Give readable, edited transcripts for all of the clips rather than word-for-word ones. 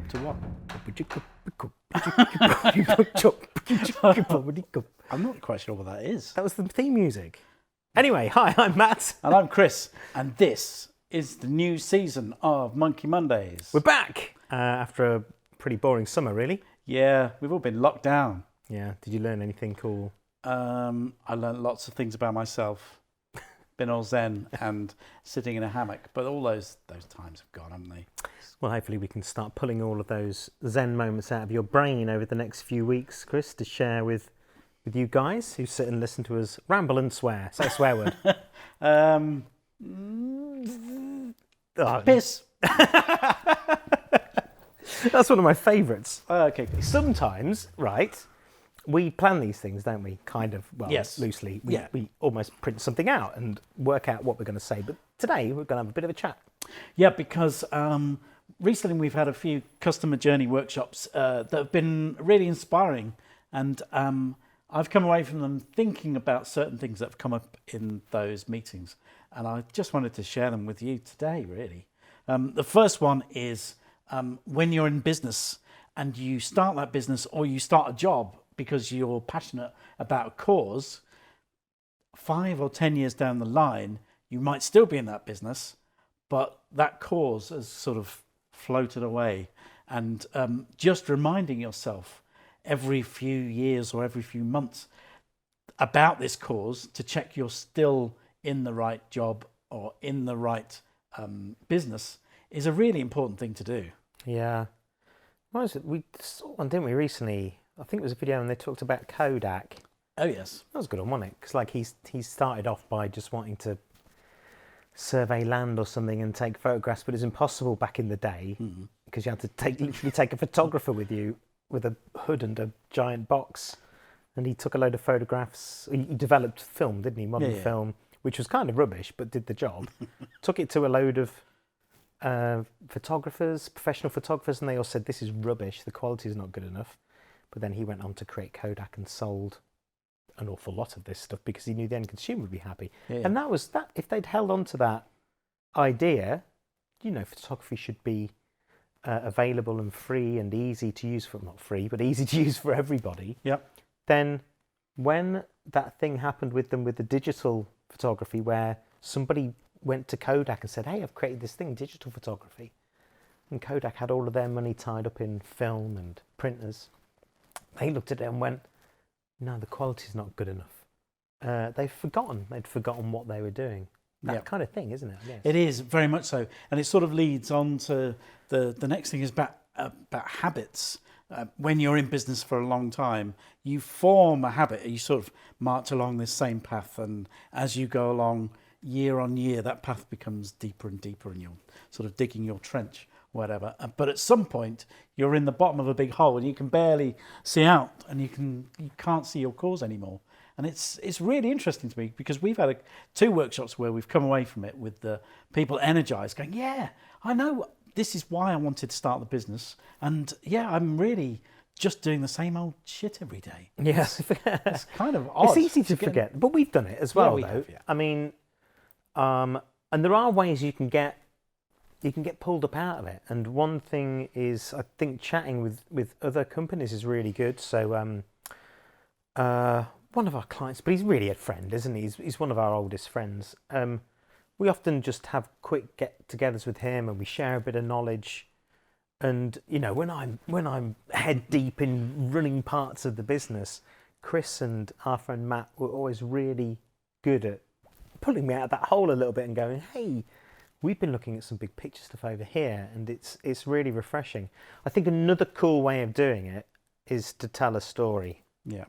To what? That I'm not quite sure what that is. was the theme music. Anyway, hi, I'm Matt. And I'm Chris, and this is the new season of Monkey Mondays. We're back after a pretty boring summer, really. Yeah, we've all been locked down. Yeah. Did you learn anything cool? I learned lots of things about myself. Been all zen and sitting in a hammock, but all those times have gone, haven't they? Well, hopefully we can start pulling all of those Zen moments out of your brain over the next few weeks, Chris, to share with you guys who sit and listen to us ramble and swear. Say a swear word. Piss. That's one of my favourites. Okay. Sometimes, right, we plan these things, don't we? Kind of, well, Yes. loosely. Yeah. We almost print something out and work out what we're going to say. But today we're going to have a bit of a chat. Yeah, because recently we've had a few customer journey workshops that have been really inspiring, and I've come away from them thinking about certain things that have come up in those meetings, and I just wanted to share them with you today, really. The first one is when you're in business and you start that business or you start a job because you're passionate about a cause, 5 or 10 years down the line, you might still be in that business, but that cause has sort of floated away. And just reminding yourself every few years or every few months about this cause to check you're still in the right job or in the right business is a really important thing to do. Yeah. What was it? We saw one, didn't we, recently? I think it was a video and they talked about Kodak. Oh, yes. That was a good one, wasn't it? Because like he started off by just wanting to survey land or something and take photographs, but it's impossible back in the day because you had to literally take a photographer with you with a hood and a giant box. And he took a load of photographs. He developed film, didn't he? Modern film, which was kind of rubbish, but did the job. Took it to a load of photographers, professional photographers, and they all said, this is rubbish, the quality is not good enough. But then he went on to create Kodak and sold an awful lot of this stuff because he knew the end consumer would be happy. Yeah. And that was that. If they'd held on to that idea, you know, photography should be available and free and easy to use for, not free, but easy to use for everybody. Yep. Then when that thing happened with them with the digital photography where somebody went to Kodak and said, hey, I've created this thing, digital photography. And Kodak had all of their money tied up in film and printers. They looked at it and went, no, the quality's not good enough. They'd forgotten what they were doing. That kind of thing, isn't it? Yes. It is, very much so. And it sort of leads on to the next thing is about habits. When you're in business for a long time, you form a habit. You sort of march along this same path. And as you go along year on year, that path becomes deeper and deeper and you're sort of digging your trench, whatever. But at some point, you're in the bottom of a big hole and you can barely see out and you can't see your cause anymore. And it's really interesting to me because we've had 2 workshops where we've come away from it with the people energized going, yeah, I know this is why I wanted to start the business. And yeah, I'm really just doing the same old shit every day. Yes. It's kind of odd. It's easy to forget, but we've done it as well, we though. have, yeah. I mean, and there are ways you can get pulled up out of it. And one thing is, I think chatting with other companies is really good. So one of our clients, but he's really a friend, isn't he? He's one of our oldest friends. We often just have quick get-togethers with him, and we share a bit of knowledge. And you know, when I'm head deep in running parts of the business, Chris and our friend Matt were always really good at pulling me out of that hole a little bit and going, "Hey, we've been looking at some big picture stuff over here," and it's really refreshing. I think another cool way of doing it is to tell a story. Yeah.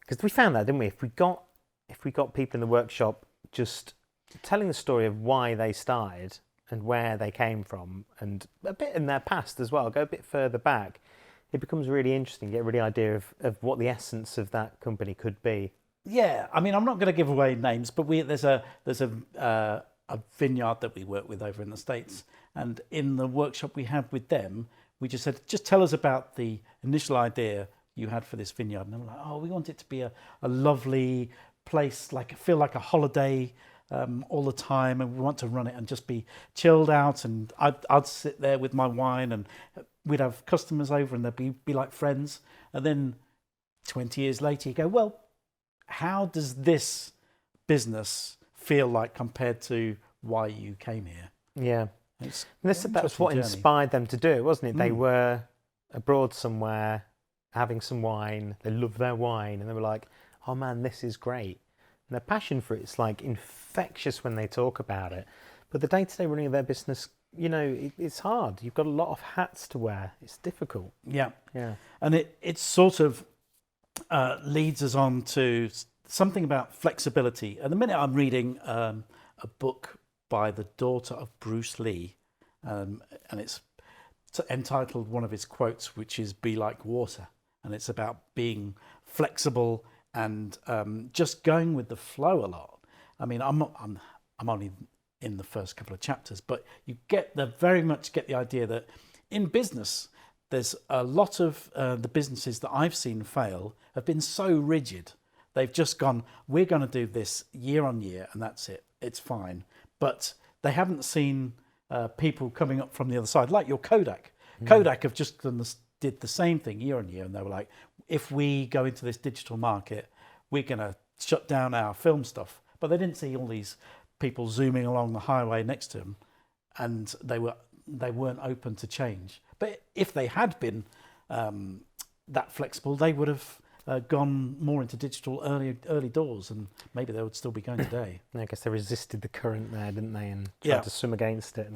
Because we found that, didn't we? If we got people in the workshop just telling the story of why they started and where they came from and a bit in their past as well, go a bit further back, it becomes really interesting, get a really idea of what the essence of that company could be. Yeah, I mean, I'm not going to give away names, but there's a vineyard that we work with over in the States, and in the workshop we had with them, we just said, just tell us about the initial idea you had for this vineyard. And they were like, oh, we want it to be a lovely place, feel like a holiday all the time, and we want to run it and just be chilled out, and I'd sit there with my wine and we'd have customers over and they'd be like friends. And then 20 years later, you go, well, how does this business feel like compared to why you came here? Yeah. It's That was what inspired them to do it, wasn't it? They were abroad somewhere having some wine. They loved their wine, and they were like, "Oh man, this is great." And their passion for it's like infectious when they talk about it. But the day-to-day running of their business, it's hard. You've got a lot of hats to wear. It's difficult. Yeah. Yeah. And it sort of leads us on to something about flexibility. At the minute, I'm reading a book by the daughter of Bruce Lee, and it's entitled one of his quotes, which is "Be like water," and it's about being flexible and just going with the flow a lot. I mean, I'm only in the first couple of chapters, but you very much get the idea that in business, there's a lot of the businesses that I've seen fail have been so rigid. They've just gone, we're going to do this year on year, and that's it. It's fine. But they haven't seen people coming up from the other side, like your Kodak. Kodak have just did the same thing year on year, and they were like, if we go into this digital market, we're going to shut down our film stuff. But they didn't see all these people zooming along the highway next to them, and they weren't open to change. But if they had been that flexible, they would have gone more into digital early doors, and maybe they would still be going today. I guess they resisted the current there, didn't they, and tried to swim against it.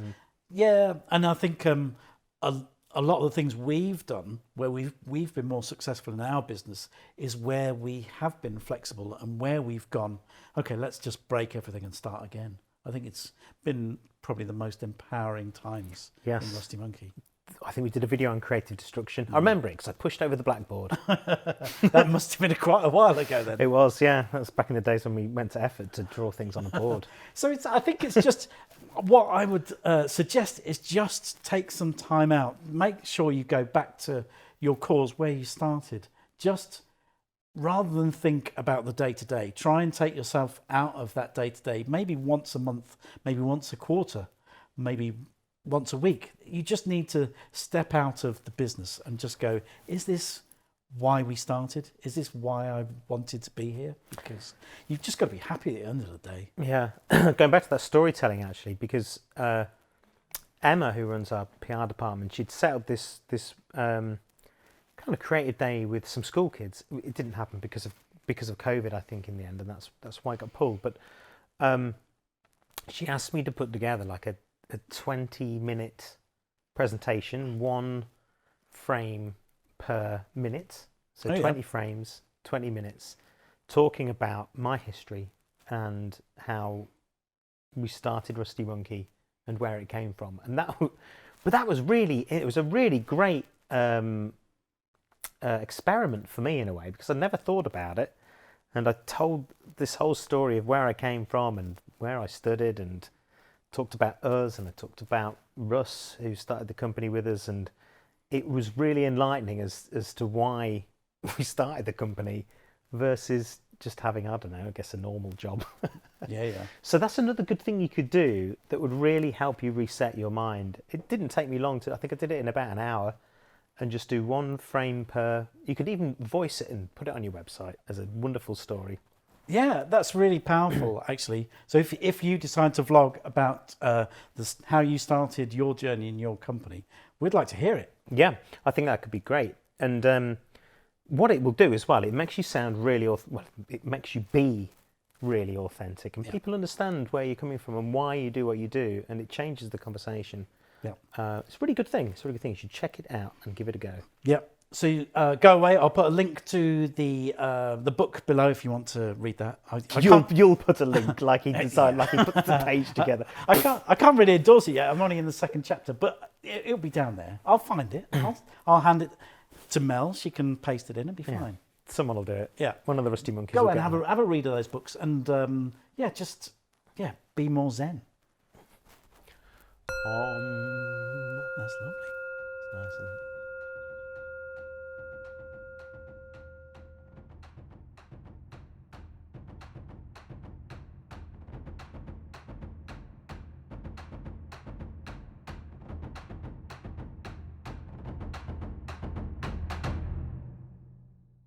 Yeah, and I think a lot of the things we've done where we've been more successful in our business is where we have been flexible and where we've gone, okay, let's just break everything and start again. I think it's been probably the most empowering times in Rusty Monkey. I think we did a video on creative destruction. I remember it because I pushed over the blackboard. That must have been quite a while ago then. It was, yeah. That was back in the days when we went to effort to draw things on a board. So I think it's just, what I would suggest is just take some time out. Make sure you go back to your cause where you started. Just rather than think about the day-to-day, try and take yourself out of that day-to-day, maybe once a month, maybe once a quarter, maybe once a week. You just need to step out of the business and just go, is this why we started? Is this why I wanted to be here? Because you've just got to be happy at the end of the day. Yeah. Going back to that storytelling, actually, because Emma, who runs our PR department, she'd set up this kind of creative day with some school kids. It didn't happen because of COVID, I think, in the end, and that's why it got pulled. But she asked me to put together like a 20-minute presentation, one frame per minute, so 20 frames, 20 minutes, talking about my history and how we started Rusty Monkey and where it came from. And that was a really great experiment for me in a way, because I never thought about it, and I told this whole story of where I came from and where I studied, and talked about us, and I talked about Russ, who started the company with us, and it was really enlightening as to why we started the company versus just having, I don't know, I guess a normal job. Yeah. So that's another good thing you could do that would really help you reset your mind. It didn't take me long I think I did it in about an hour, and just do one frame per. You could even voice it and put it on your website as a wonderful story. Yeah, that's really powerful, actually. So if you decide to vlog about how you started your journey in your company, we'd like to hear it. Yeah, I think that could be great. And what it will do as well, it makes you sound really, it makes you be really authentic, and people understand where you're coming from and why you do what you do, and it changes the conversation. Yeah, it's a really good thing. It's a really good thing. You should check it out and give it a go. Yeah. So go away. I'll put a link to the book below if you want to read that. You'll put a link like he decided, like he puts the page together. I can't really endorse it yet. I'm only in the second chapter, but it'll be down there. I'll find it. I'll hand it to Mel. She can paste it in and be fine. Someone will do it. Yeah. One of the Rusty Monkeys. Go and have a read of those books, and be more zen. That's lovely. It's nice, isn't it?